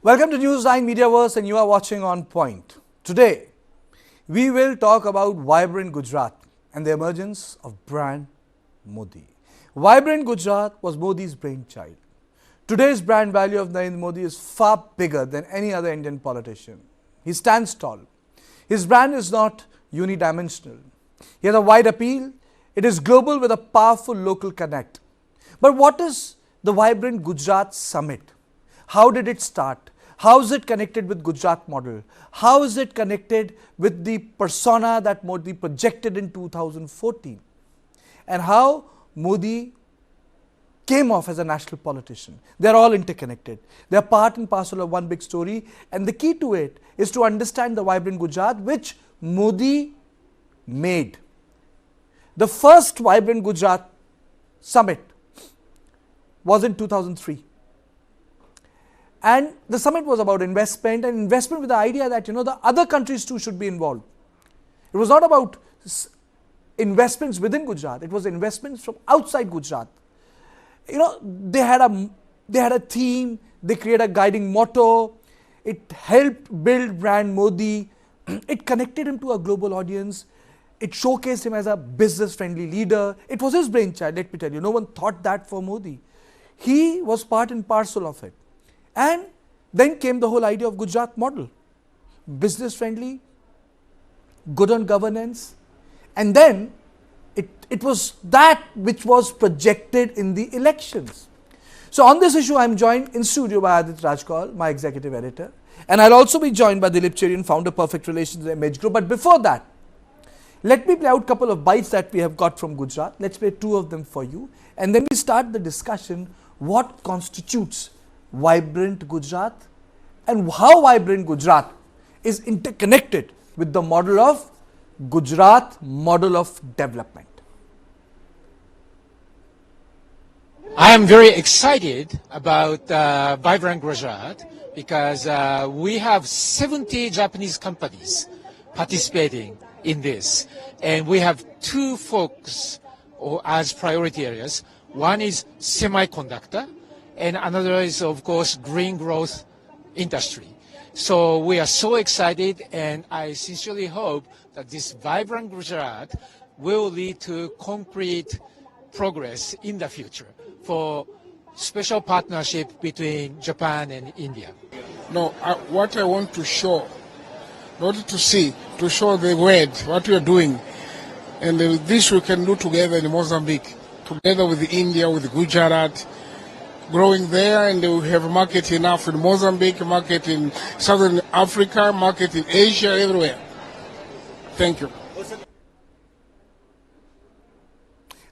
Welcome to News9 Mediaverse and you are watching On Point. Today, we will talk about Vibrant Gujarat and the emergence of brand Modi. Vibrant Gujarat was Modi's brainchild. Today's brand value of Narendra Modi is far bigger than any other Indian politician. He stands tall. His brand is not unidimensional. He has a wide appeal. It is global with a powerful local connect. But what is the Vibrant Gujarat Summit? How did it start? How is it connected with Gujarat model? How is it connected with the persona that Modi projected in 2014? And how Modi came off as a national politician. They are all interconnected. They are part and parcel of one big story. And the key to it is to understand the Vibrant Gujarat which Modi made. The first Vibrant Gujarat Summit was in 2003. And the summit was about investment and investment with the idea that, the other countries too should be involved. It was not about investments within Gujarat. It was investments from outside Gujarat. They had a theme. They created a guiding motto. It helped build brand Modi. It connected him to a global audience. It showcased him as a business-friendly leader. It was his brainchild, let me tell you. No one thought that for Modi. He was part and parcel of it. And then came the whole idea of Gujarat model. Business-friendly, good on governance. And then it was that which was projected in the elections. So on this issue, I am joined in studio by Aditya Rajkal, my executive editor. And I'll also be joined by Dilip Cherian, founder Perfect Relations Image Group. But before that, let me play out a couple of bites that we have got from Gujarat. Let's play two of them for you. And then we start the discussion, what constitutes Vibrant Gujarat and how Vibrant Gujarat is interconnected with the model of Gujarat model of development. I am very excited about Vibrant Gujarat because we have 70 Japanese companies participating in this, and we have two focus as priority areas. One is semiconductor, and another is, of course, green growth industry. So we are so excited, and I sincerely hope that this Vibrant Gujarat will lead to concrete progress in the future for special partnership between Japan and India. No, what I want to show, not to see, to show the world what we are doing. And this we can do together in Mozambique, together with India, with Gujarat, growing there, and we have market enough in Mozambique, market in Southern Africa, market in Asia, everywhere. Thank you.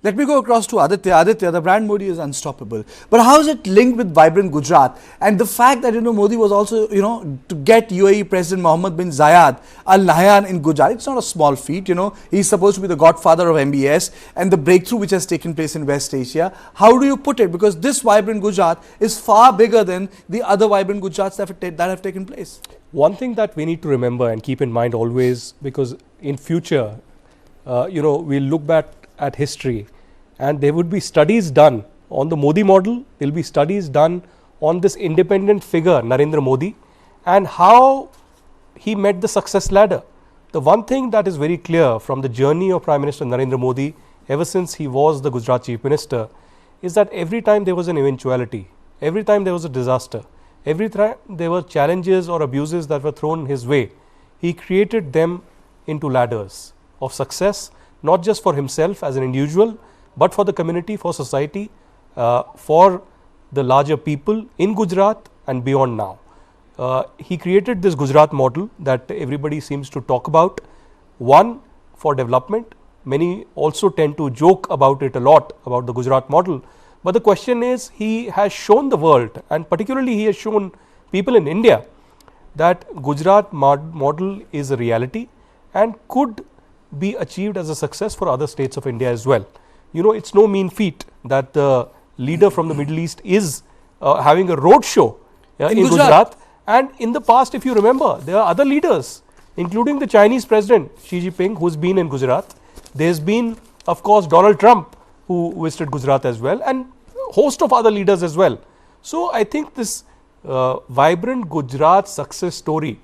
Let me go across to Aditya. Aditya, the brand Modi is unstoppable. But how is it linked with Vibrant Gujarat? And the fact that, Modi was also, to get UAE President Mohammed bin Zayed Al Nahyan in Gujarat, it's not a small feat, He's supposed to be the godfather of MBS and the breakthrough which has taken place in West Asia. How do you put it? Because this Vibrant Gujarat is far bigger than the other Vibrant Gujarats that have taken place. One thing that we need to remember and keep in mind always, because in future, we'll look back at history and there would be studies done on the Modi model. There will be studies done on this independent figure, Narendra Modi, and how he met the success ladder. The one thing that is very clear from the journey of Prime Minister Narendra Modi, ever since he was the Gujarat Chief Minister, is that every time there was an eventuality, every time there was a disaster, every time there were challenges or abuses that were thrown his way, he created them into ladders of success, not just for himself as an individual, but for the community, for society, for the larger people in Gujarat and beyond now. He created this Gujarat model that everybody seems to talk about. One, for development. Many also tend to joke about it a lot, about the Gujarat model. But the question is, he has shown the world, and particularly he has shown people in India, that Gujarat model is a reality and could be achieved as a success for other states of India as well. It's no mean feat that the leader from the Middle East is having a road show in Gujarat. And in the past, if you remember, there are other leaders, including the Chinese President Xi Jinping, who's been in Gujarat. There's been, of course, Donald Trump, who visited Gujarat as well, and a host of other leaders as well. So I think this Vibrant Gujarat success story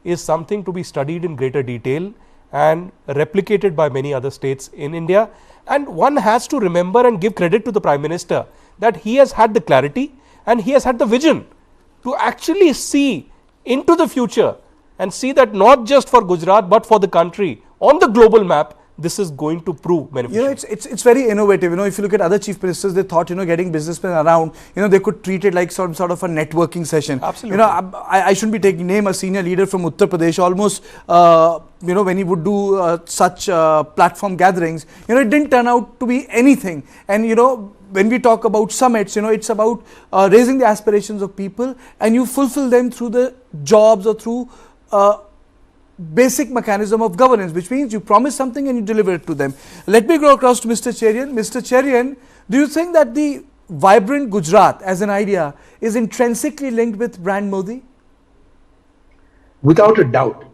is something to be studied in greater detail and replicated by many other states in India. And one has to remember and give credit to the Prime Minister that he has had the clarity and he has had the vision to actually see into the future and see that not just for Gujarat but for the country on the global map, this is going to prove beneficial. You know, it's very innovative. You know, if you look at other chief ministers, they thought, you know, getting businessmen around, you know, they could treat it like some sort of a networking session. Absolutely. You know, I shouldn't be taking name a senior leader from Uttar Pradesh. Almost, you know, when he would do such platform gatherings, you know, it didn't turn out to be anything. And you know, when we talk about summits, you know, it's about raising the aspirations of people, and you fulfill them through the jobs or through basic mechanism of governance, which means you promise something and you deliver it to them. Let me go across to Mr. Cherian. Mr. Cherian, do you think that the Vibrant Gujarat as an idea is intrinsically linked with brand Modi? Without a doubt.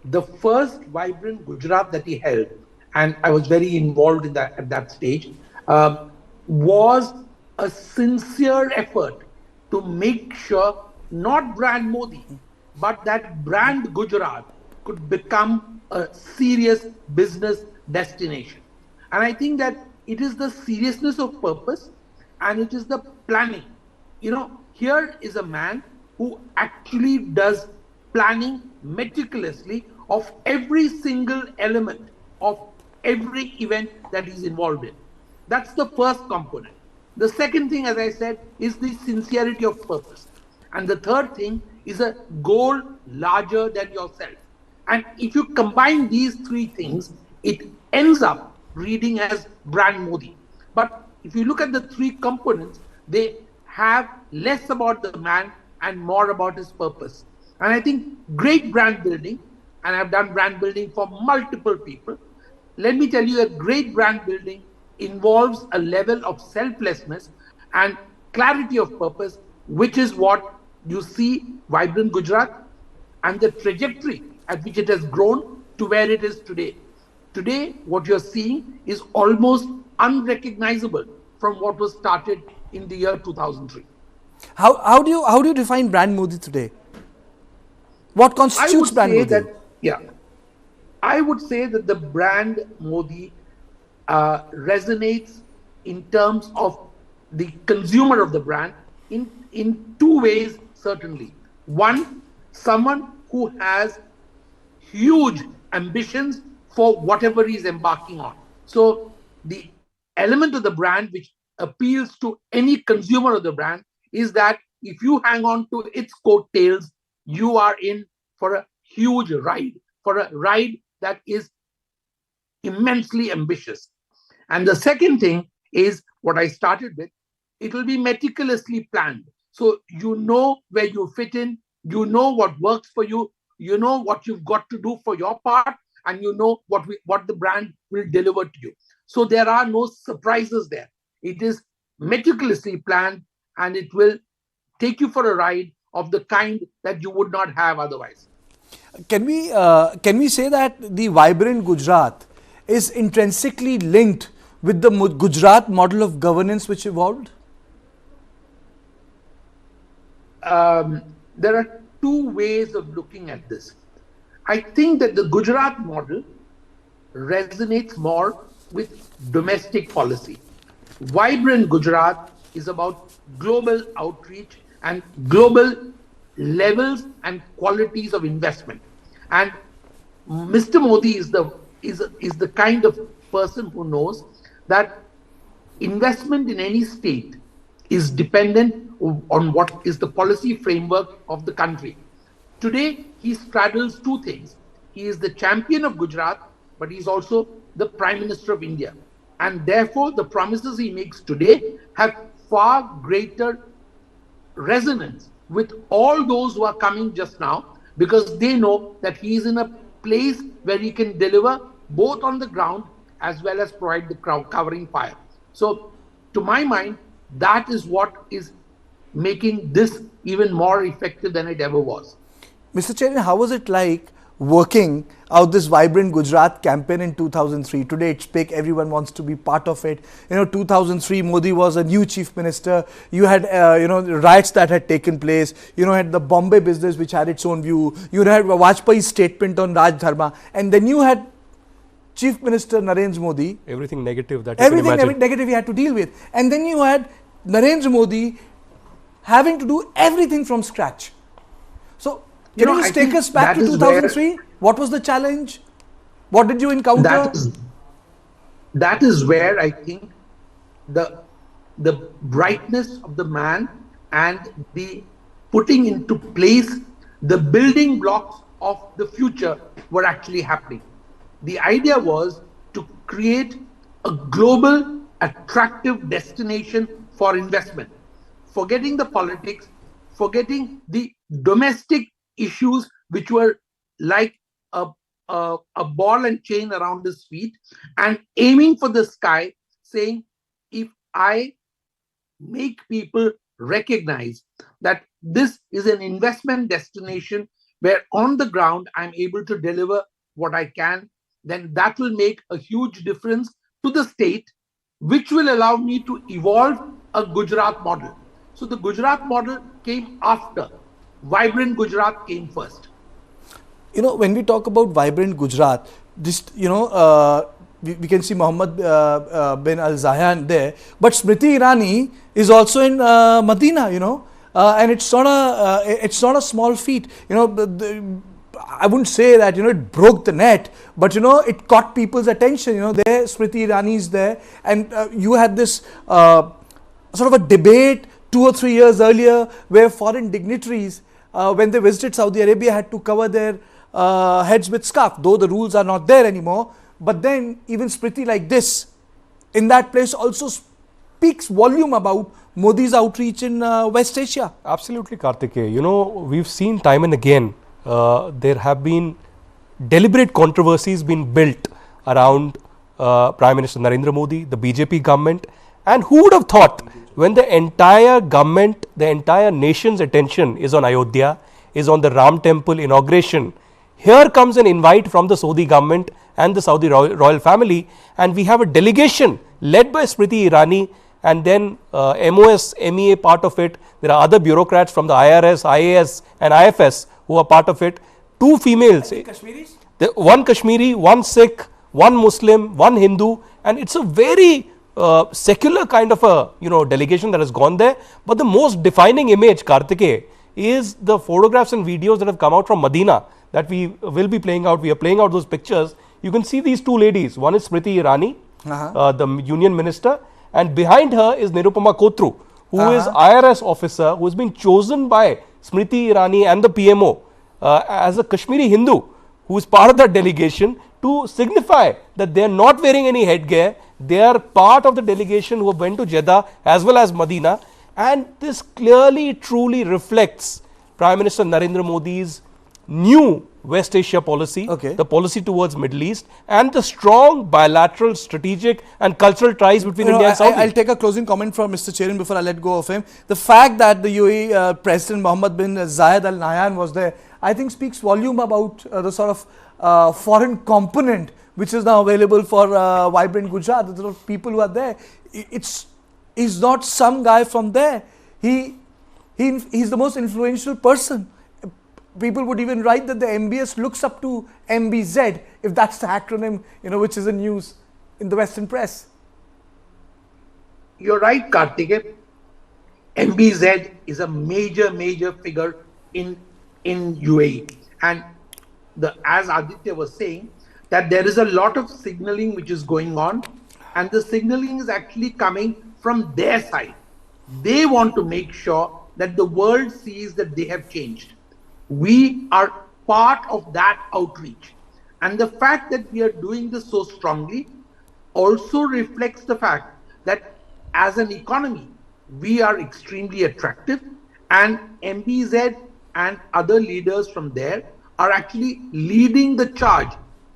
The first Vibrant Gujarat that he held, and I was very involved in that at that stage, was a sincere effort to make sure not brand Modi, but that brand Gujarat could become a serious business destination. And I think that it is the seriousness of purpose and it is the planning. You know, here is a man who actually does planning meticulously of every single element of every event that he's involved in. That's the first component. The second thing, as I said, is the sincerity of purpose. And the third thing is a goal larger than yourself. And if you combine these three things, it ends up reading as brand Modi. But if you look at the three components, they have less about the man and more about his purpose. And I think great brand building, and I've done brand building for multiple people, let me tell you that great brand building involves a level of selflessness and clarity of purpose, which is what you see Vibrant Gujarat and the trajectory at which it has grown to where it is today. Today, what you're seeing is almost unrecognizable from what was started in the year 2003. How do you define brand Modi today? What constitutes brand Modi? I would say that the brand Modi resonates in terms of the consumer of the brand in two ways, certainly. One, someone who has huge ambitions for whatever he's embarking on. So the element of the brand which appeals to any consumer of the brand is that if you hang on to its coattails, you are in for a huge ride, for a ride that is immensely ambitious. And the second thing is what I started with. It will be meticulously planned. So you know where you fit in, you know what works for you, you know what you've got to do for your part, and you know what the brand will deliver to you. So there are no surprises there. It is meticulously planned and it will take you for a ride of the kind that you would not have otherwise. Can we say that the Vibrant Gujarat is intrinsically linked with the Gujarat model of governance which evolved? There are two ways of looking at this. I think that the Gujarat model resonates more with domestic policy. Vibrant Gujarat is about global outreach and global levels and qualities of investment. And Mr. Modi is the kind of person who knows that investment in any state is dependent on what is the policy framework of the country. Today, he straddles two things. He is the champion of Gujarat, but he is also the Prime Minister of India. And therefore, the promises he makes today have far greater resonance with all those who are coming just now, because they know that he is in a place where he can deliver both on the ground as well as provide the covering fire. So, to my mind, that is what is making this even more effective than it ever was. Mr. Cherian, how was it like working out this Vibrant Gujarat campaign in 2003. Today it's big, everyone wants to be part of it. 2003 Modi was a new chief minister. You had riots that had taken place. Had the Bombay business which had its own view. You had Vajpayee's statement on Raj Dharma, and then you had Chief Minister Narendra Modi. Everything negative that everything negative he had to deal with, and then you had Narendra Modi having to do everything from scratch. So can you just take us back to 2003? What was the challenge? What did you encounter? That is where I think the brightness of the man and the putting into place the building blocks of the future were actually happening. The idea was to create a global, attractive destination for investment, forgetting the politics, forgetting the domestic issues which were like a ball and chain around his feet, and aiming for the sky, saying, if I make people recognize that this is an investment destination where on the ground I'm able to deliver what I can, then that will make a huge difference to the state, which will allow me to evolve a Gujarat model. So the Gujarat model came after. Vibrant Gujarat came first. When we talk about Vibrant Gujarat, this, we can see Mohammed bin Al Zayed there, but Smriti Irani is also in Medina, and it's not a small feat. I wouldn't say that it broke the net, but it caught people's attention. There Smriti Irani is there, and you had this sort of a debate 2 or 3 years earlier where foreign dignitaries, when they visited Saudi Arabia, had to cover their heads with scarf, though the rules are not there anymore. But then even Smriti like this in that place also speaks volume about Modi's outreach in West Asia. Absolutely, Kartikeya. We've seen time and again there have been deliberate controversies being built around Prime Minister Narendra Modi, the BJP government, and who would have thought, when the entire government, the entire nation's attention is on Ayodhya, is on the Ram temple inauguration, here comes an invite from the Saudi government and the Saudi royal family, and we have a delegation led by Smriti Irani, and then MOS, MEA part of it. There are other bureaucrats from the IRS, IAS and IFS who are part of it. 2 females, Kashmiris? One Kashmiri, one Sikh, one Muslim, one Hindu, and it's a very secular kind of a delegation that has gone there. But the most defining image, Kartikeya, is the photographs and videos that have come out from Medina that we will be playing out. We are playing out those pictures. You can see these 2 ladies. One is Smriti Irani, the union minister, and behind her is Nirupama Kotru, who is IRS officer, who has been chosen by Smriti Irani and the PMO as a Kashmiri Hindu, who is part of that delegation, to signify that they are not wearing any headgear. They are part of the delegation who went to Jeddah as well as Medina, and this clearly, truly reflects Prime Minister Narendra Modi's new West Asia policy, the policy towards Middle East, and the strong bilateral, strategic and cultural ties between India and Saudi. I'll take a closing comment from Mr. Chairman before I let go of him. The fact that the UAE President Mohammed bin Zayed Al Nahyan was there, I think speaks volume about the sort of foreign component which is now available for Vibrant Gujarat. The sort of people who are there. He's not some guy from there. He's the most influential person. People would even write that the MBS looks up to MBZ, if that's the acronym, which is in news in the Western press. You're right, Kartikeya. MBZ is a major figure in UAE. And as Aditya was saying, that there is a lot of signaling which is going on, and the signaling is actually coming from their side. They want to make sure that the world sees that they have changed. We are part of that outreach. And the fact that we are doing this so strongly also reflects the fact that as an economy, we are extremely attractive, and MBZ and other leaders from there are actually leading the charge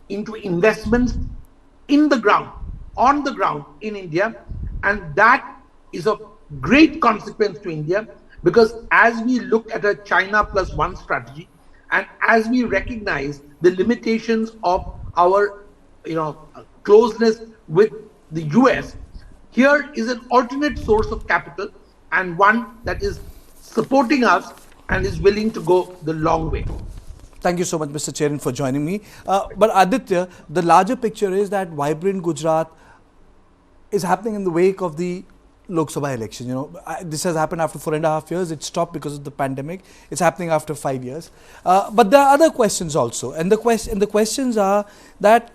into investments in the ground, on the ground in India. And that is of great consequence to India, because as we look at a China +1 strategy, And as we recognize the limitations of our, closeness with the US, here is an alternate source of capital and one that is supporting us and is willing to go the long way. Thank you so much, Mr. Chairman, for joining me. But Aditya, the larger picture is that Vibrant Gujarat is happening in the wake of the Lok Sabha election. This has happened after 4.5 years. It stopped because of the pandemic. It's happening after 5 years. But there are other questions also, and the questions are that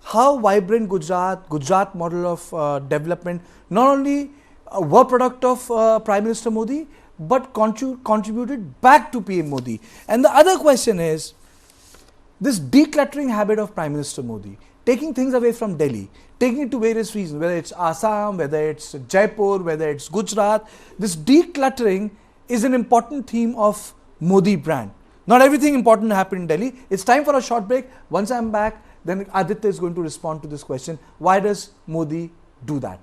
how Vibrant Gujarat model of development not only were product of Prime Minister Modi, but contributed back to PM Modi. And the other question is this decluttering habit of Prime Minister Modi, taking things away from Delhi, taking it to various regions, whether it's Assam, whether it's Jaipur, whether it's Gujarat. This decluttering is an important theme of Modi brand. Not everything important happened in Delhi. It's time for a short break. Once I'm back, then Aditya is going to respond to this question. Why does Modi do that?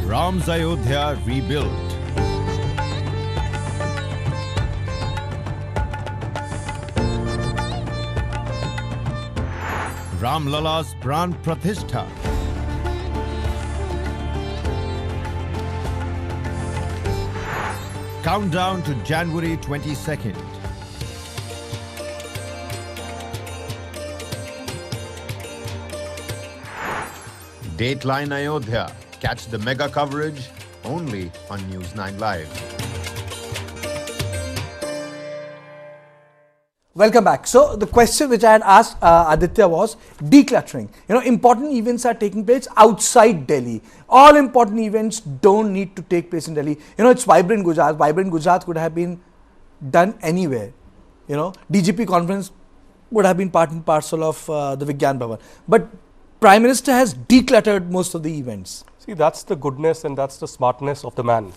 Ram's Ayodhya rebuilt. Ram Lala's Pran Pratishtha. Countdown to January 22nd. Dateline Ayodhya. Catch the mega coverage only on News9 Live. Welcome back. So the question which I had asked Aditya was decluttering. Important events are taking place outside Delhi. All important events don't need to take place in Delhi. It's Vibrant Gujarat. Vibrant Gujarat could have been done anywhere. DGP conference would have been part and parcel of the Vigyan Bhavan. But Prime Minister has decluttered most of the events. See, that's the goodness and that's the smartness of the man.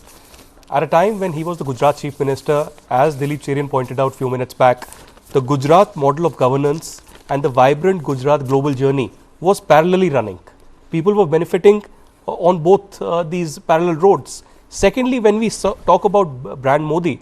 At a time when he was the Gujarat Chief Minister, as Dilip Cherian pointed out a few minutes back, the Gujarat model of governance and the Vibrant Gujarat global journey was parallelly running. People were benefiting on both these parallel roads. Secondly, when we talk about brand Modi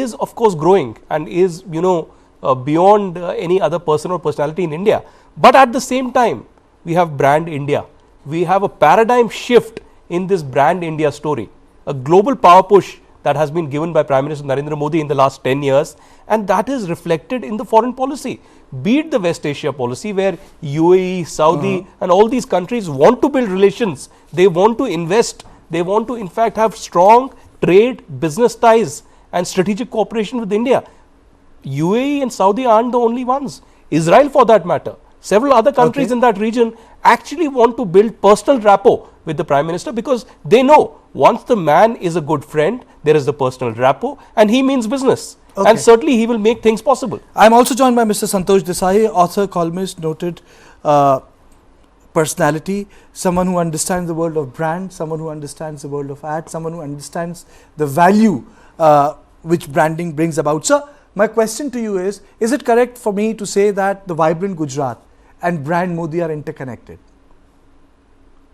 is of course growing and is, beyond any other person or personality in India. But at the same time, we have brand India. We have a paradigm shift in this brand India story, a global power push that has been given by Prime Minister Narendra Modi in the last 10 years, and that is reflected in the foreign policy. Be it the West Asia policy where UAE, Saudi and all these countries want to build relations, they want to invest, they want to in fact have strong trade, business ties and strategic cooperation with India. UAE and Saudi aren't the only ones. Israel, for that matter, several other countries in that region actually want to build personal rapport with the Prime Minister, because they know once the man is a good friend, there is the personal rapport and he means business. And certainly he will make things possible. I am also joined by Mr. Santosh Desai, author, columnist, noted personality, someone who understands the world of brand, someone who understands the world of ads, someone who understands the value which branding brings about. Sir, my question to you is it correct for me to say that the Vibrant Gujarat and brand Modi are interconnected?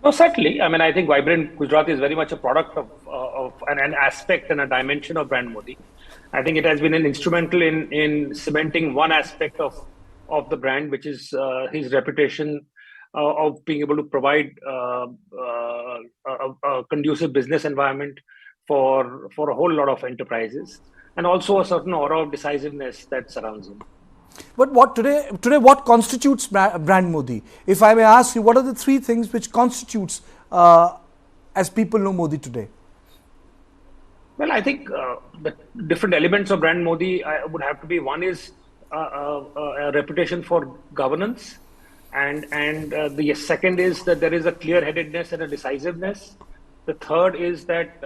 No, certainly. I mean, I think Vibrant Gujarat is very much a product of an aspect and a dimension of brand Modi. I think it has been an instrumental in cementing one aspect of the brand, which is his reputation of being able to provide a conducive business environment for a whole lot of enterprises, and also a certain aura of decisiveness that surrounds him. But what today what constitutes brand Modi? If I may ask you, what are the three things which constitutes as people know Modi today? Well, I think the different elements of brand Modi would have to be, one is a reputation for governance, and the second is that there is a clear-headedness and a decisiveness. The third is that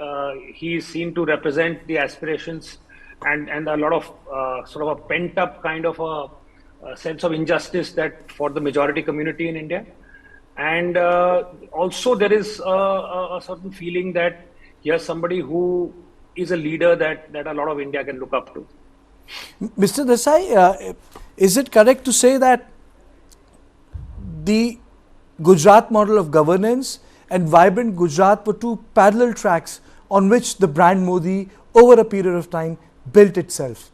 he is seen to represent the aspirations and a lot of sort of a pent-up kind of a sense of injustice that for the majority community in India. And also there is a certain feeling that here's somebody who is a leader that a lot of India can look up to. Mr. Desai, is it correct to say that the Gujarat model of governance and Vibrant Gujarat were two parallel tracks on which the brand Modi over a period of time built itself?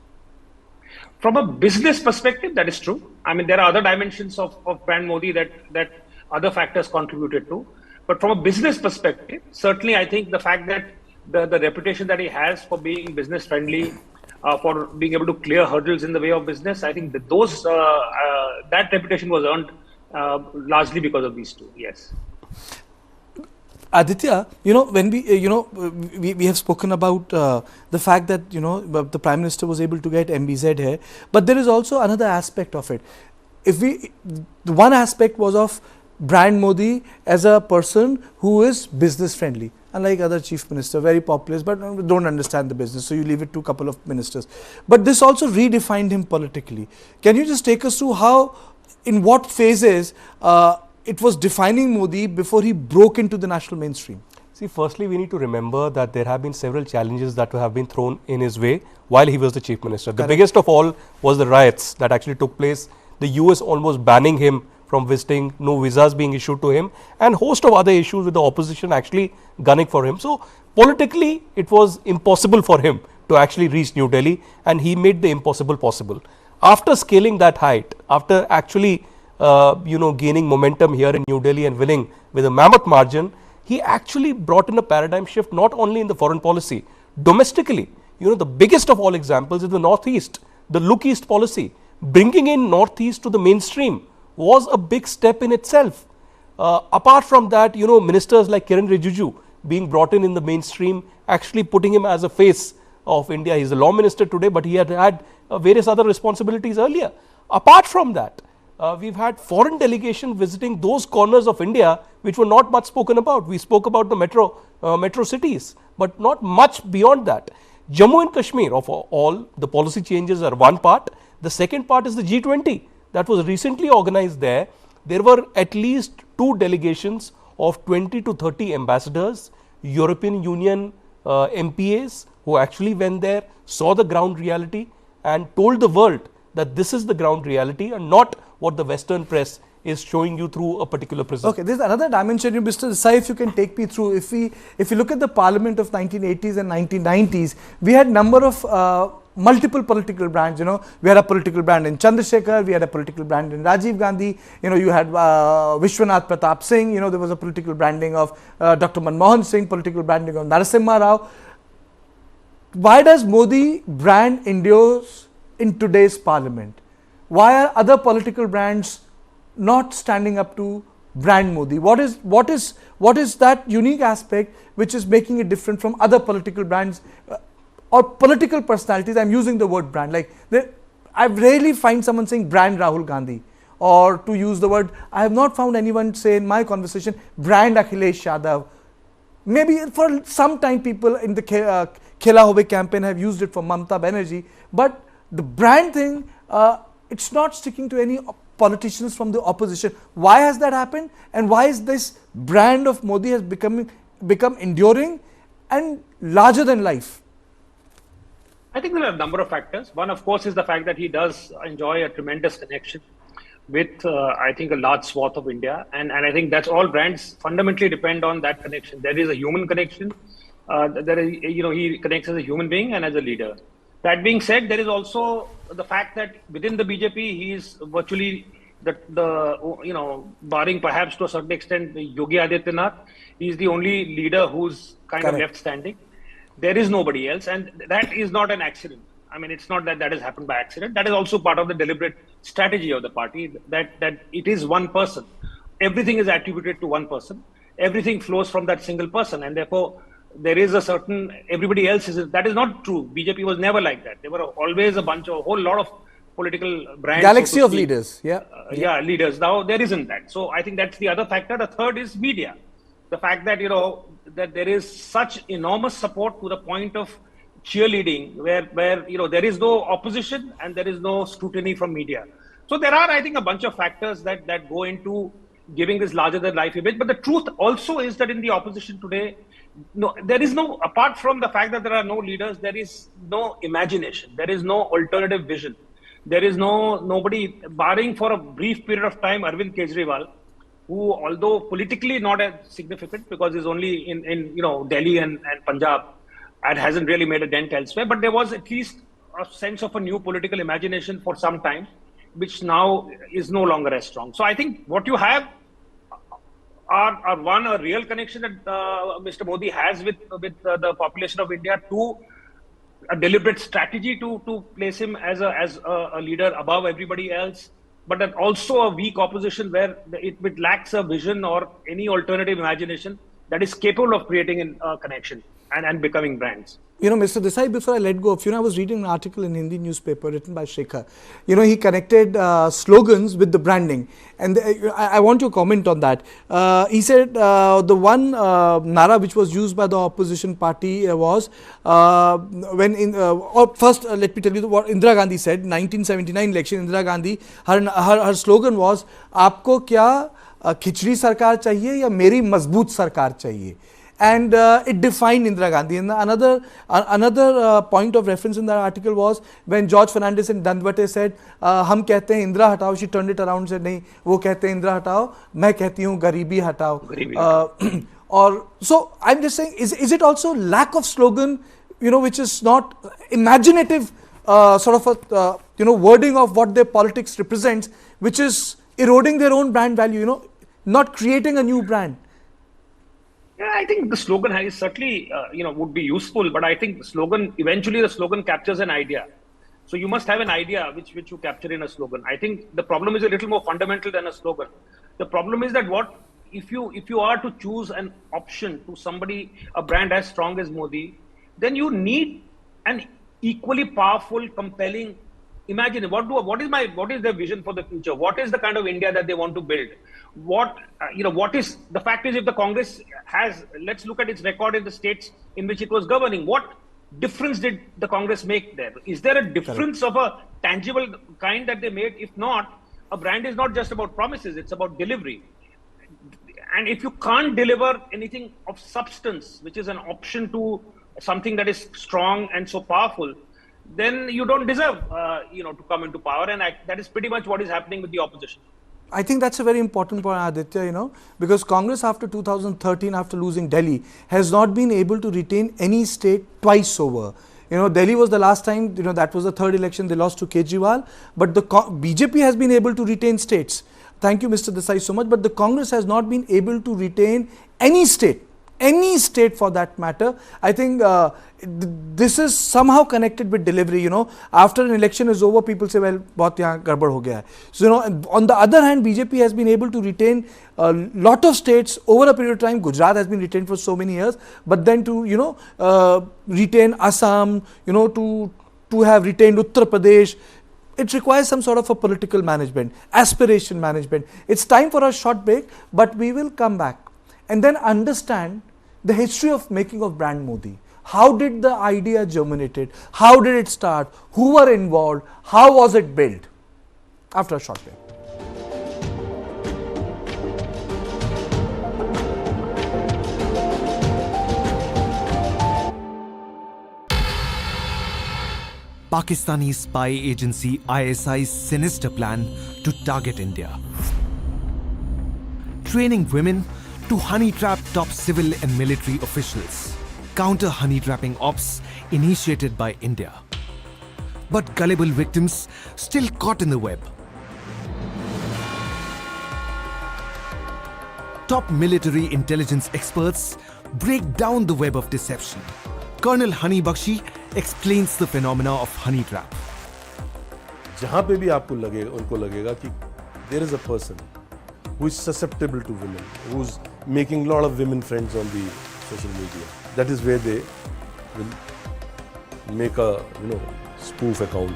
From a business perspective, that is true. I mean, there are other dimensions of brand Modi that other factors contributed to. But from a business perspective, certainly I think the fact that the reputation that he has for being business friendly, for being able to clear hurdles in the way of business, I think that that reputation was earned largely because of these two. Yes. Aditya, when we have spoken about the fact that, the Prime Minister was able to get MBZ here, but there is also another aspect of it. The one aspect was of brand Modi as a person who is business friendly, unlike other chief minister, very populist, but don't understand the business, so you leave it to a couple of ministers. But this also redefined him politically. Can you just take us through in what phases it was defining Modi before he broke into the national mainstream? See, firstly, we need to remember that there have been several challenges that have been thrown in his way while he was the chief minister. Correct. The biggest of all was the riots that actually took place, the US almost banning him from visiting, no visas being issued to him, and host of other issues with the opposition actually gunning for him. So politically, it was impossible for him to actually reach New Delhi, and he made the impossible possible. After scaling that height, after actually gaining momentum here in New Delhi and winning with a mammoth margin, he actually brought in a paradigm shift not only in the foreign policy, domestically. The biggest of all examples is the Northeast, the Look East policy. Bringing in Northeast to the mainstream was a big step in itself. Apart from that, ministers like Kiran Rijiju being brought in the mainstream, actually putting him as a face of India. He's the law minister today, but he had various other responsibilities earlier. Apart from that, we've had foreign delegations visiting those corners of India which were not much spoken about. We spoke about the metro cities, but not much beyond that. Jammu and Kashmir, of all, the policy changes are one part. The second part is the G20 that was recently organized there. There were at least 2 delegations of 20 to 30 ambassadors, European Union MPAs who actually went there, saw the ground reality and told the world that this is the ground reality and not what the Western press is showing you through a particular prism. Okay, there's another dimension, Mr. Desai, if you can take me through. If you look at the parliament of 1980s and 1990s, we had number of multiple political brands. We had a political brand in Chandrasekhar, we had a political brand in Rajiv Gandhi, you had Vishwanath Pratap Singh, there was a political branding of Dr. Manmohan Singh, political branding of Narasimha Rao. Why does Modi brand endures in today's parliament? Why are other political brands not standing up to brand Modi? What is that unique aspect which is making it different from other political brands or political personalities? I'm using the word brand. I rarely find someone saying brand Rahul Gandhi, or to use the word, I have not found anyone say in my conversation brand Akhilesh Yadav. Maybe for some time people in the Khela Hobe campaign have used it for Mamata Banerjee, but the brand thing, it's not sticking to any politicians from the opposition. Why has that happened, and why is this brand of Modi has become enduring and larger than life? I think there are a number of factors. One, of course, is the fact that he does enjoy a tremendous connection with, I think, a large swath of India. And I think that's all brands fundamentally depend on that connection. There is a human connection. He connects as a human being and as a leader. That being said, there is also the fact that within the BJP, he is virtually barring perhaps to a certain extent Yogi Adityanath, he is the only leader who's kind of left standing. There is nobody else, and that is not an accident. I mean, it's not that has happened by accident. That is also part of the deliberate strategy of the party, that it is one person. Everything is attributed to one person. Everything flows from that single person, and therefore there is a certain, everybody else is, that is not true. BJP was never like that. There were always a whole lot of political brands. Galaxy of leaders, leaders. Now there isn't that. So I think that's the other factor. The third is media. The fact that, that there is such enormous support to the point of cheerleading where there is no opposition and there is no scrutiny from media. So there are, I think, a bunch of factors that go into giving this larger than life image. But the truth also is that in the opposition today, there is no, apart from the fact that there are no leaders, there is no imagination. There is no alternative vision. There is nobody, barring for a brief period of time, Arvind Kejriwal, who, although politically not as significant because he's only in Delhi and Punjab, and hasn't really made a dent elsewhere. But there was at least a sense of a new political imagination for some time, which now is no longer as strong. So I think what you have are one, a real connection that Mr. Modi has with the population of India, two, a deliberate strategy to place him as a leader above everybody else, but then also a weak opposition where it lacks a vision or any alternative imagination that is capable of creating a connection and becoming brands. You know, Mr. Desai, before I let go of, I was reading an article in Hindi newspaper written by Shekhar. He connected slogans with the branding. And I want your comment on that. He said the one nara which was used by the opposition party was first let me tell you what Indira Gandhi said, 1979 election, Indira Gandhi, her slogan was, "Aapko kya खिचड़ी सरकार चाहिए या मेरी मजबूत सरकार चाहिए?" And it defined Indira Gandhi. And another point of reference in that article was when George Fernandez and Dandavate said, "हम कहते हैं Indira हटाओ," she turned it around and said, "नहीं, वो कहते हैं Indira हटाओ, मैं कहती हूँ गरीबी हटाओ." Or so I'm just saying, is it also lack of slogan, which is not imaginative, sort of a wording of what their politics represents, which is eroding their own brand value, not creating a new brand. Yeah, I think the slogan is certainly, would be useful, but I think eventually the slogan captures an idea. So you must have an idea which you capture in a slogan. I think the problem is a little more fundamental than a slogan. The problem is that if you are to choose an option to somebody, a brand as strong as Modi, then you need an equally powerful, compelling. Imagine what is their vision for the future? What is the kind of India that they want to build? What is the fact is, if the Congress has, let's look at its record in the states in which it was governing. What difference did the Congress make there? Is there a difference of a tangible kind that they made? If not, a brand is not just about promises, it's about delivery. And if you can't deliver anything of substance, which is an option to something that is strong and so powerful, then you don't deserve, to come into power. And that is pretty much what is happening with the opposition. I think that's a very important point, Aditya, because Congress after 2013, after losing Delhi, has not been able to retain any state twice over. Delhi was the last time, that was the third election they lost to Kejriwal, but the BJP has been able to retain states. Thank you, Mr. Desai, so much, but the Congress has not been able to retain any state for that matter. I think this is somehow connected with delivery. After an election is over, people say, well, bahut yahan garbad ho gaya hai. So, on the other hand, BJP has been able to retain a lot of states over a period of time. Gujarat has been retained for so many years, but then to, retain Assam, to have retained Uttar Pradesh, it requires some sort of a political management, aspiration management. It's time for a short break, but we will come back and then understand the history of making of brand Modi. How did the idea germinated? How did it start? Who were involved? How was it built? After a short break. Pakistani spy agency ISI's sinister plan to target India. Training women to honey trap top civil and military officials. Counter honey trapping ops initiated by India. But gullible victims still caught in the web. Top military intelligence experts break down the web of deception. Colonel Hani Bakshi explains the phenomena of honey trap. जहां पे भी आपको लगेगा, उनको लगेगा कि there is a person who is susceptible to women, who's making a lot of women friends on the social media. That is where they will make a spoof account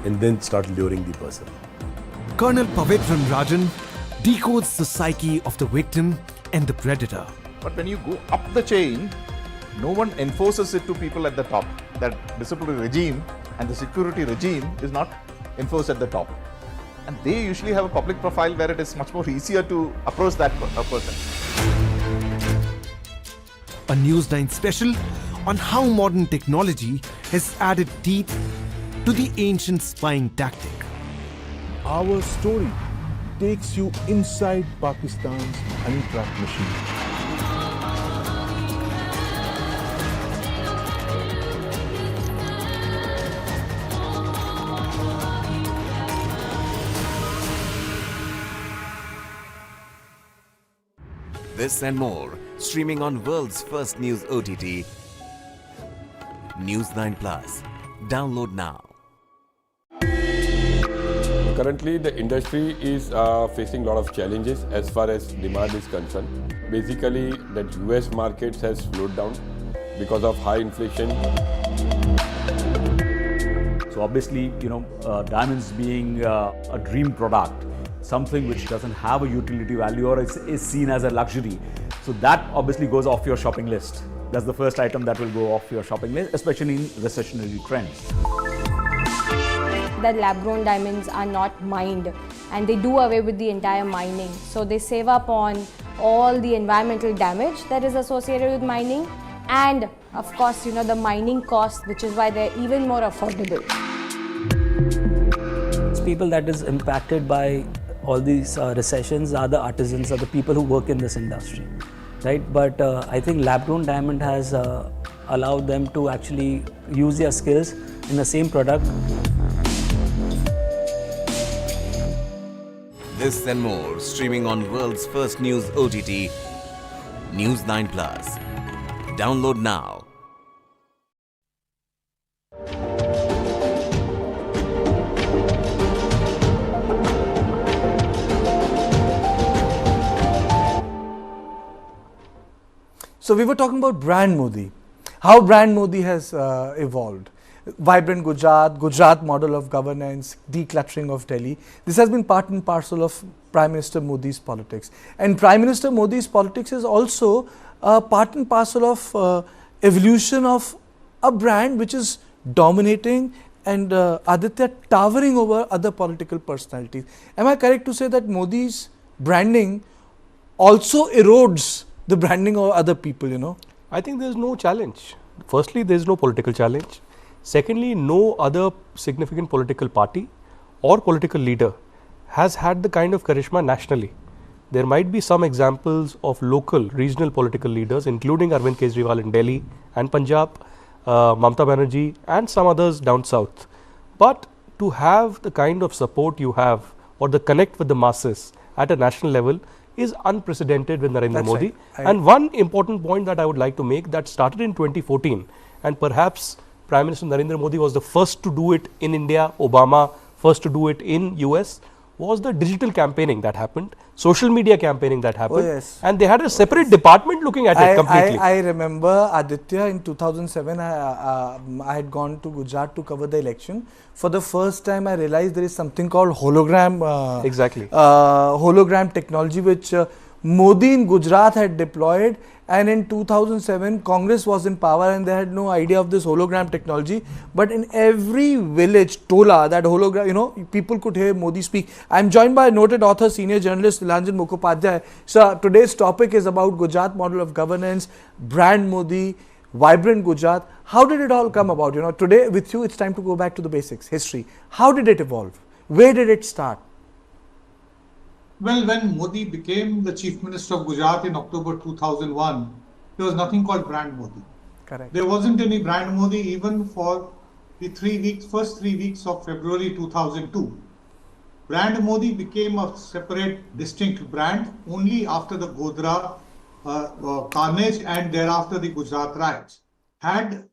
and then start luring the person. Colonel Pavitran Rajan decodes the psyche of the victim and the predator. But when you go up the chain, no one enforces it to people at the top. That disciplinary regime and the security regime is not enforced at the top. And they usually have a public profile where it is much more easier to approach that person. A News9 special on how modern technology has added teeth to the ancient spying tactic. Our story takes you inside Pakistan's honey trap machine. This and more, streaming on world's first news OTT, News9 Plus. Download now. Currently, the industry is facing a lot of challenges as far as demand is concerned. Basically, the US markets has slowed down because of high inflation. So obviously, diamonds being a dream product, something which doesn't have a utility value or is seen as a luxury. So that obviously goes off your shopping list. That's the first item that will go off your shopping list, especially in recessionary trends. That lab-grown diamonds are not mined, and they do away with the entire mining. So they save up on all the environmental damage that is associated with mining, and of course, the mining cost, which is why they're even more affordable. People that is impacted by all these recessions are the artisans, are the people who work in this industry, right? But I think lab-grown diamond has allowed them to actually use their skills in the same product. This and more, streaming on world's first news OTT, News9 Plus. Download now. So we were talking about brand Modi, how brand Modi has evolved. Vibrant Gujarat, Gujarat model of governance, decluttering of Delhi. This has been part and parcel of Prime Minister Modi's politics. And Prime Minister Modi's politics is also part and parcel of evolution of a brand which is dominating and Aditya towering over other political personalities. Am I correct to say that Modi's branding also erodes the branding of other people, I think there's no challenge. Firstly, there's no political challenge. Secondly, no other significant political party or political leader has had the kind of charisma nationally. There might be some examples of local, regional political leaders, including Arvind Kejriwal in Delhi and Punjab, Mamata Banerjee and some others down south. But to have the kind of support you have or the connect with the masses at a national level is unprecedented with Narendra Modi. Right. And one important point that I would like to make that started in 2014 and perhaps Prime Minister Narendra Modi was the first to do it in India, Obama first to do it in US, was the digital campaigning that happened, social media campaigning that happened. Oh, yes. And they had a separate department looking at it completely. I remember Aditya in 2007, I had gone to Gujarat to cover the election. For the first time, I realized there is something called hologram. Hologram technology, which Modi in Gujarat had deployed. And in 2007, Congress was in power and they had no idea of this hologram technology. But in every village, Tola, that hologram, people could hear Modi speak. I am joined by noted author, senior journalist Nilanjan Mukhopadhyay. So today's topic is about Gujarat model of governance, brand Modi, Vibrant Gujarat. How did it all come about? Today with you, it's time to go back to the basics, history. How did it evolve? Where did it start? Well, when Modi became the Chief Minister of Gujarat in October 2001, there was nothing called brand Modi. Correct. There wasn't any brand Modi even for the first 3 weeks of February 2002. Brand Modi became a separate, distinct brand only after the Godhra carnage and thereafter the Gujarat riots. Had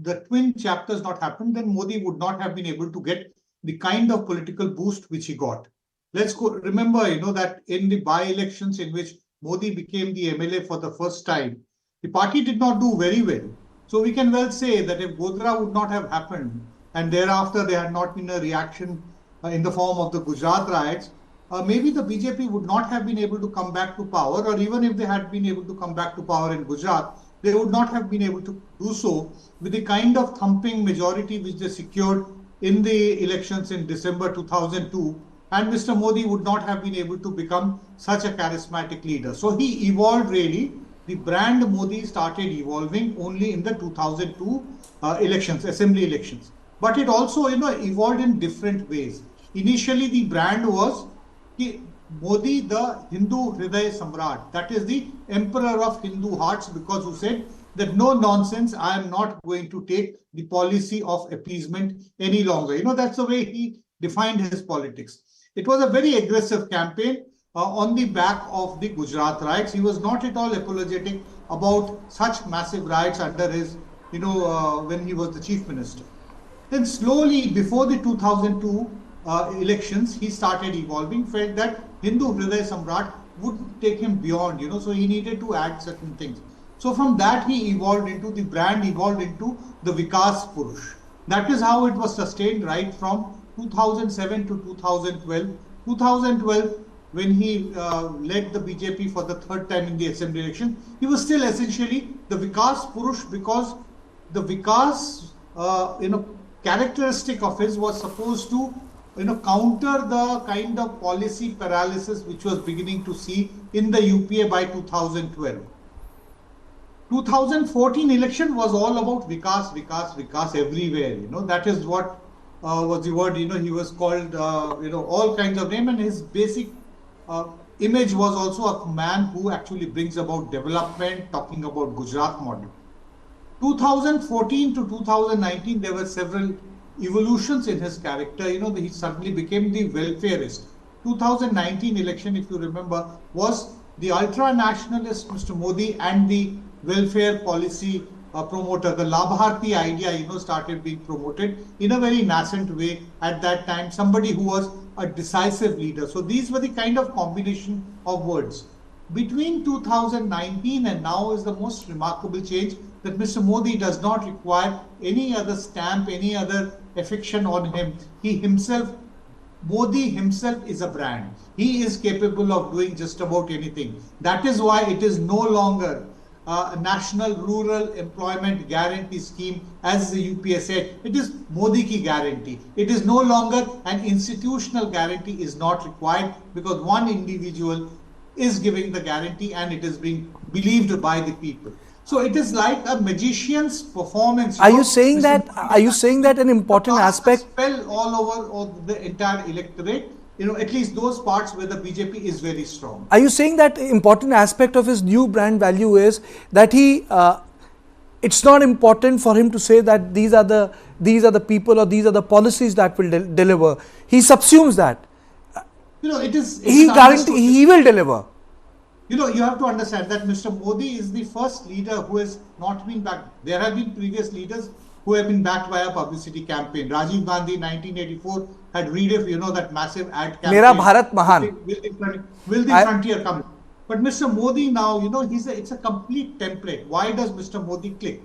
the twin chapters not happened, then Modi would not have been able to get the kind of political boost which he got. Let's remember, that in the by-elections in which Modi became the MLA for the first time, the party did not do very well. So we can well say that if Godhra would not have happened and thereafter there had not been a reaction in the form of the Gujarat riots, maybe the BJP would not have been able to come back to power, or even if they had been able to come back to power in Gujarat, they would not have been able to do so with the kind of thumping majority which they secured in the elections in December 2002. And Mr. Modi would not have been able to become such a charismatic leader. So he evolved really. The brand Modi started evolving only in the 2002 elections, assembly elections. But it also, evolved in different ways. Initially, the brand was Modi, the Hindu Hriday Samrat. That is the emperor of Hindu hearts, because who said that no nonsense, I am not going to take the policy of appeasement any longer. That's the way he defined his politics. It was a very aggressive campaign. on the back of the Gujarat riots. He was not at all apologetic about such massive riots under his, when he was the chief minister. Then slowly, before the 2002 elections, he started evolving, felt that Hindu Hriday Samrat would take him beyond, so he needed to add certain things. So from that, he evolved into, the brand evolved into the Vikas Purush. That is how it was sustained right from 2007 to 2012. 2012, when he led the BJP for the third time in the assembly election, he was still essentially the Vikas Purush, because the Vikas, characteristic of his was supposed to counter the kind of policy paralysis which was beginning to see in the UPA by 2012. 2014 election was all about Vikas everywhere. That is what was the word. He was called all kinds of names, and his basic image was also a man who actually brings about development, talking about Gujarat model. 2014 to 2019, there were several evolutions in his character. He suddenly became the welfareist. 2019 election, if you remember, was the ultra-nationalist Mr. Modi and the welfare policy promoter. The Labharti idea, started being promoted in a very nascent way at that time. Somebody who was a decisive leader. So these were the kind of combination of words. Between 2019 and now is the most remarkable change, that Mr. Modi does not require any other stamp, any other affixation on him. Modi himself is a brand. He is capable of doing just about anything. That is why it is no longer a national rural employment guarantee scheme, as the UPA said. It is Modi ki guarantee. It is no longer an institutional guarantee is not required, because one individual is giving the guarantee and it is being believed by the people. So it is like a magician's performance. Are you saying that? Are you saying that an important aspect? Spell all over the entire electorate. At least those parts where the BJP is very strong. Are you saying that important aspect of his new brand value is that it's not important for him to say that these are the people or these are the policies that will deliver. He subsumes that. He will deliver. You have to understand that Mr. Modi is the first leader who has not been backed. There have been previous leaders who have been backed by a publicity campaign. Rajiv Gandhi in 1984 had read that massive ad campaign. Mera Bharat Mahan. Will the frontier come? But Mr. Modi now, it's a complete template. Why does Mr. Modi click?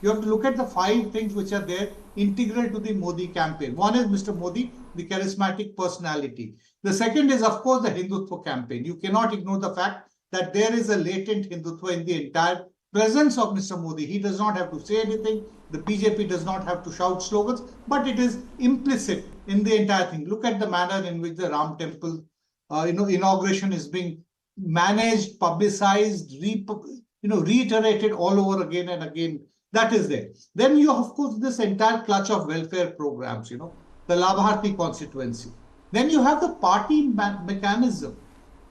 You have to look at the 5 things which are there integral to the Modi campaign. One is Mr. Modi, the charismatic personality. The second is, of course, the Hindutva campaign. You cannot ignore the fact that there is a latent Hindutva in the entire presence of Mr. Modi. He does not have to say anything. The BJP does not have to shout slogans, but it is implicit in the entire thing. Look at the manner in which the Ram Temple, inauguration is being managed, publicized, reiterated all over again and again. That is there. Then you have, of course, this entire clutch of welfare programs, the Labharti constituency. Then you have the party mechanism.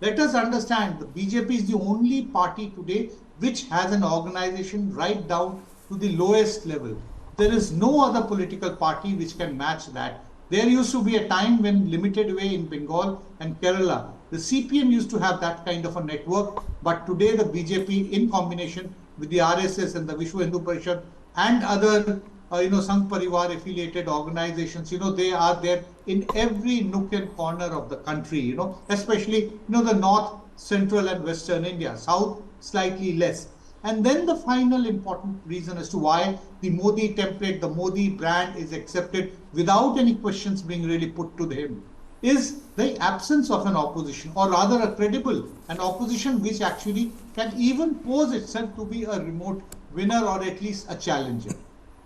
Let us understand, the BJP is the only party today which has an organization right down to the lowest level. There is no other political party which can match that. There used to be a time when limited way in Bengal and Kerala, the CPM used to have that kind of a network, but today the BJP, in combination with the RSS and the Vishwa Hindu Parishad and other Sangh Parivar affiliated organizations, they are there in every nook and corner of the country, especially, the north, central and western India, south slightly less. And then the final important reason as to why the Modi template, the Modi brand is accepted without any questions being really put to him, is the absence of an opposition, or rather an opposition which actually can even pose itself to be a remote winner or at least a challenger.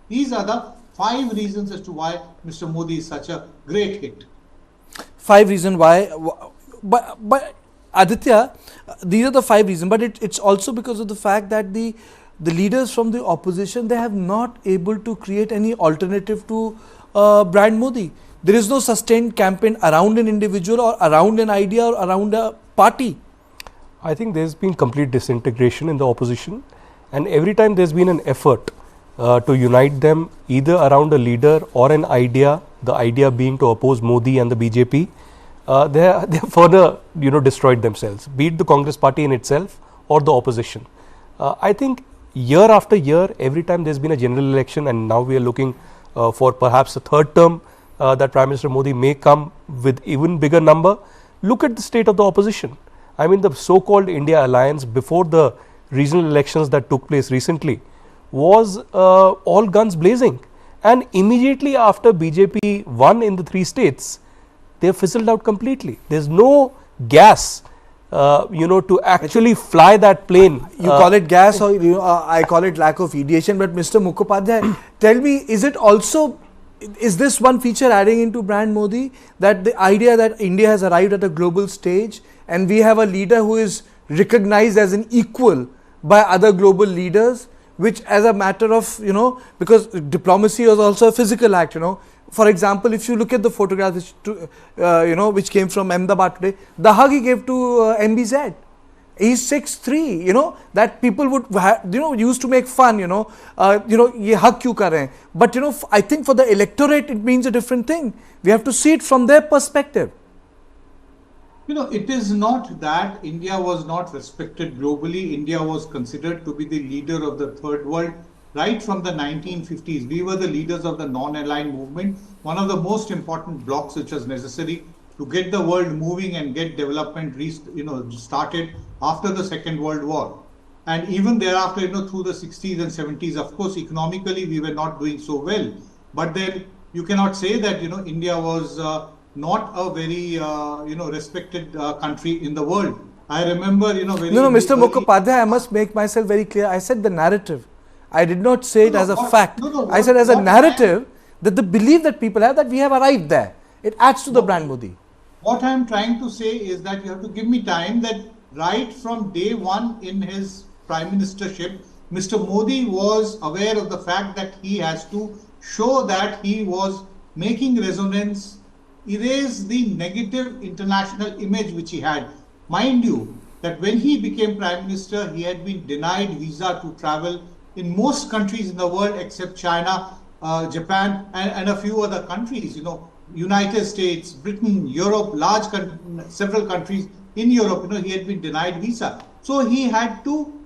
These are the 5 reasons as to why Mr. Modi is such a great hit. 5 reasons why, but Aditya, these are the 5 reasons, but it's also because of the fact that the leaders from the opposition, they have not able to create any alternative to brand Modi. There is no sustained campaign around an individual or around an idea or around a party. I think there's been complete disintegration in the opposition, and every time there's been an effort to unite them either around a leader or an idea, the idea being to oppose Modi and the BJP, they have further destroyed themselves, be it the Congress party in itself or the opposition. I think year after year, every time there's been a general election, and now we are looking for perhaps a third term that Prime Minister Modi may come with even bigger number. Look at the state of the opposition. I mean, the so-called India alliance before the regional elections that took place recently was all guns blazing, and immediately after BJP won in the 3 states, they fizzled out completely. There's no gas to actually fly that plane. You call it gas, or I call it lack of ideation. But Mr. Mukhopadhyay, tell me, is this one feature adding into brand Modi, that the idea that India has arrived at a global stage and we have a leader who is recognized as an equal by other global leaders, which as a matter of, because diplomacy is also a physical act, For example, if you look at the photograph which came from Ahmedabad today, the hug he gave to MBZ. He's 6'3", that people would used to make fun, ye hug kyun kar rahe hain. But I think for the electorate it means a different thing. We have to see it from their perspective. It is not that India was not respected globally. India was considered to be the leader of the third world right from the 1950s. We were the leaders of the non-aligned movement, one of the most important blocks which was necessary to get the world moving and get development started after the Second World War. And even thereafter, through the 60s and 70s, of course, economically, we were not doing so well. But then you cannot say that, India was not a very, respected country in the world. I remember, Mr. Mukhopadhyay, I must make myself very clear. I said the narrative. I did not say it as a fact. I said as a narrative, that the belief that people have that we have arrived there. It adds to the brand Modi. What I am trying to say is that you have to give me time, that right from day one in his prime ministership, Mr. Modi was aware of the fact that he has to show that he was making resonance, erase the negative international image which he had. Mind you, that when he became prime minister, he had been denied visa to travel in most countries in the world except China, Japan and a few other countries, United States, Britain, Europe, several countries in Europe, he had been denied visa. So he had to,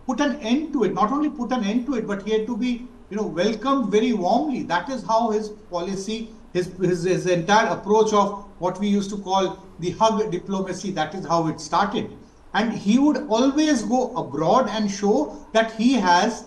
put an end to it. Not only put an end to it, but he had to be, welcomed very warmly. That is how his policy, his entire approach of what we used to call the hug diplomacy, that is how it started. And he would always go abroad and show that he has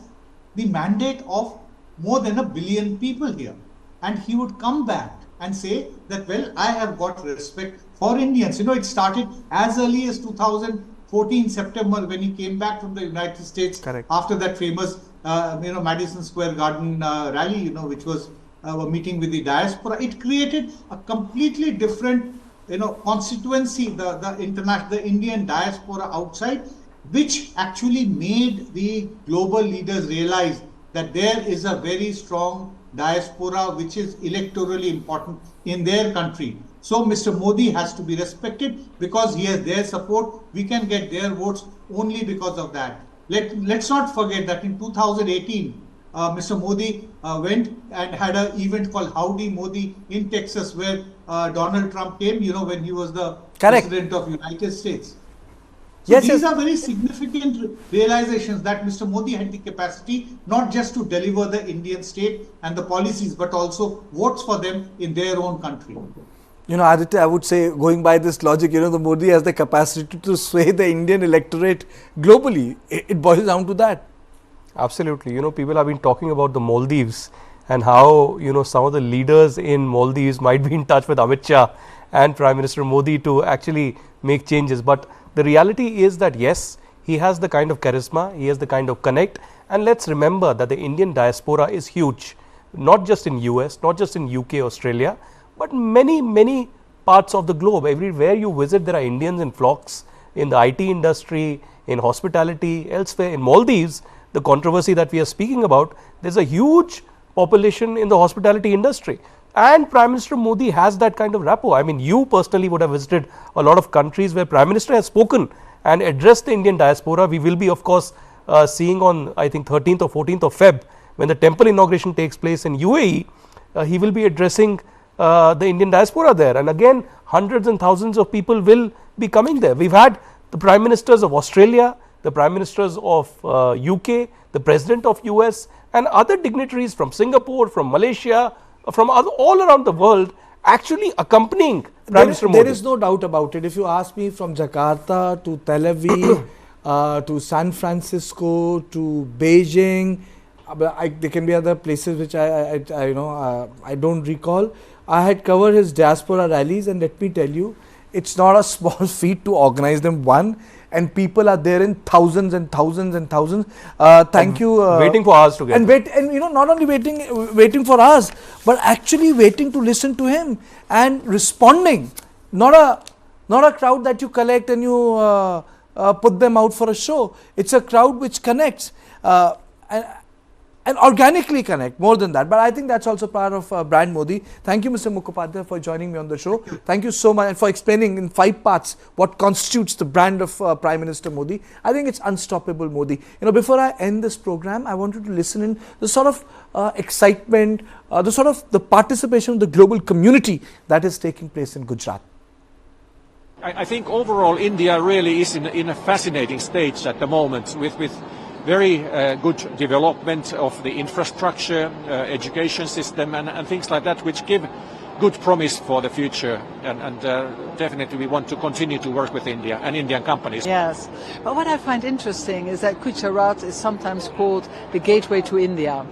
the mandate of more than 1 billion people here. And he would come back and say that, well, I have got respect for Indians. It started as early as 2014 September when he came back from the United States. Correct. After that famous, Madison Square Garden rally, which was a meeting with the diaspora. It created a completely different, constituency, the Indian diaspora outside, which actually made the global leaders realize that there is a very strong diaspora which is electorally important in their country. So Mr. Modi has to be respected because he has their support. We can get their votes only because of that. Let's not forget that in 2018, Mr. Modi went and had an event called Howdy Modi in Texas, where Donald Trump came, when he was the president of United States. So these are very significant realizations that Mr. Modi had the capacity not just to deliver the Indian state and the policies, but also votes for them in their own country. Aditya, I would say, going by this logic, the Modi has the capacity to sway the Indian electorate globally. It boils down to that. Absolutely. People have been talking about the Maldives and how, some of the leaders in Maldives might be in touch with Amit Shah and Prime Minister Modi to actually make changes. But the reality is that, yes, he has the kind of charisma, he has the kind of connect. And let's remember that the Indian diaspora is huge, not just in US, not just in UK, Australia, but many, many parts of the globe. Everywhere you visit, there are Indians in flocks, in the IT industry, in hospitality, elsewhere. In Maldives, the controversy that we are speaking about, there's a huge population in the hospitality industry. And Prime Minister Modi has that kind of rapport. I mean, you personally would have visited a lot of countries where Prime Minister has spoken and addressed the Indian diaspora. We will be, of course, seeing on, I think, 13th or 14th of Feb, when the temple inauguration takes place in UAE, he will be addressing the Indian diaspora there, and again hundreds and thousands of people will be coming there. We've had the Prime Ministers of Australia, the Prime Ministers of UK, the President of US and other dignitaries from Singapore, from Malaysia, from all around the world actually accompanying Prime Minister Modi. There is no doubt about it. If you ask me, from Jakarta to Tel Aviv to San Francisco to Beijing, there can be other places which I don't recall. I had covered his diaspora rallies, and let me tell you, it's not a small feat to organize them, and people are there in thousands and thousands and thousands. Thank you. Waiting for hours to get. And not only waiting for us, but actually waiting to listen to him and responding. Not a crowd that you collect and you put them out for a show. It's a crowd which connects and organically connect, more than that. But I think that's also part of brand Modi. Thank you, Mr. Mukhopadhyay, for joining me on the show. Thank you so much, and for explaining in 5 parts what constitutes the brand of Prime Minister Modi. I think it's unstoppable Modi. Before I end this program, I wanted to listen in the sort of excitement, the participation of the global community that is taking place in Gujarat. I think overall India really is in a fascinating stage at the moment, with very good development of the infrastructure, education system and things like that, which give good promise for the future, and definitely we want to continue to work with India and Indian companies. Yes, but what I find interesting is that Gujarat is sometimes called the gateway to India,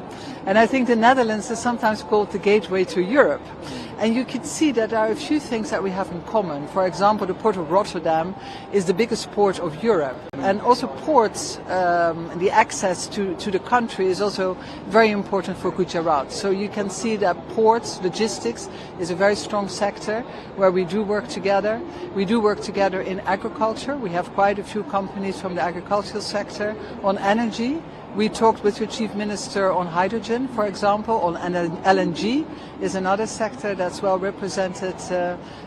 and I think the Netherlands is sometimes called the gateway to Europe. And you can see that there are a few things that we have in common. For example, the port of Rotterdam is the biggest port of Europe. And also ports, the access to the country is also very important for Gujarat. So you can see that ports, logistics is a very strong sector where we do work together. We do work together in agriculture. We have quite a few companies from the agricultural sector. On energy, we talked with your Chief Minister on hydrogen, for example, on LNG is another sector that's well represented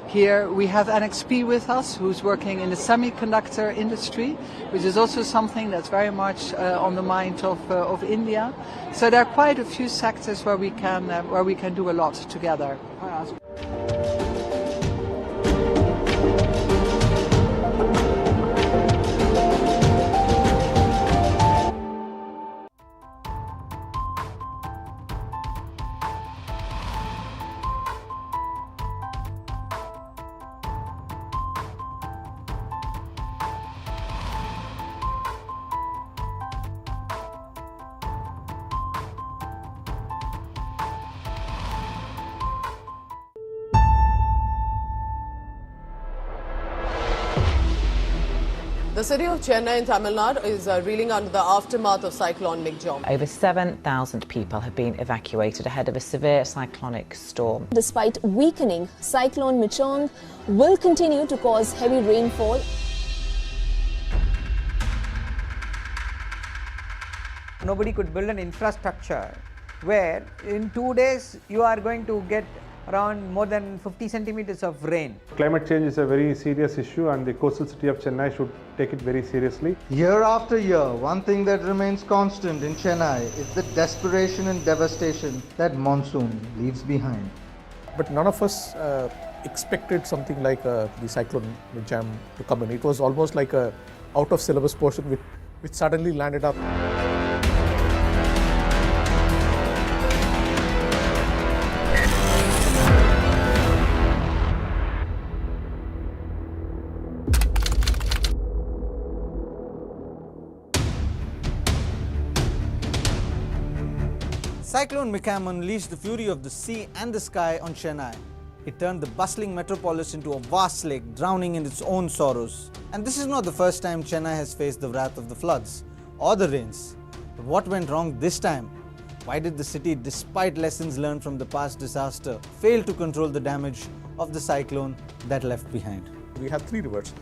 here. We have NXP with us, who's working in the semiconductor industry, which is also something that's very much on the mind of India. So there are quite a few sectors where we can do a lot together. The city of Chennai in Tamil Nadu is reeling under the aftermath of Cyclone Michaung. Over 7,000 people have been evacuated ahead of a severe cyclonic storm. Despite weakening, Cyclone Michaung will continue to cause heavy rainfall. Nobody could build an infrastructure where in 2 days you are going to get around more than 50 centimeters of rain. Climate change is a very serious issue, and the coastal city of Chennai should take it very seriously. Year after year, one thing that remains constant in Chennai is the desperation and devastation that monsoon leaves behind. But none of us expected something like the cyclone Michaung to come in. It was almost like a out of syllabus portion which suddenly landed up. Cyclone Michaung unleashed the fury of the sea and the sky on Chennai. It turned the bustling metropolis into a vast lake, drowning in its own sorrows. And this is not the first time Chennai has faced the wrath of the floods or the rains. But what went wrong this time? Why did the city, despite lessons learned from the past disaster, fail to control the damage of the cyclone that left behind? We have 3 rivers,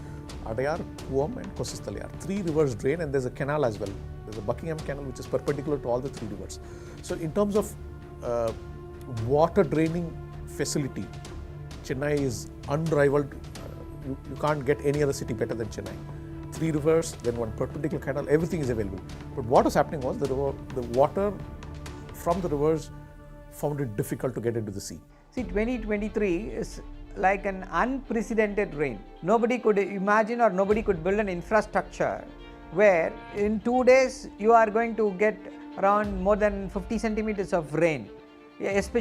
Adayar, Kuam and Kosisthalyar. 3 rivers drain, and there's a canal as well. There's a Buckingham Canal which is perpendicular to all the 3 rivers. So in terms of water draining facility, Chennai is unrivaled. You can't get any other city better than Chennai. 3 rivers, then 1 perpendicular canal, everything is available. But what was happening was the water from the rivers found it difficult to get into the sea. See, 2023 is like an unprecedented rain. Nobody could imagine or nobody could build an infrastructure where in 2 days you are going to get around more than 50 centimeters of rain, especially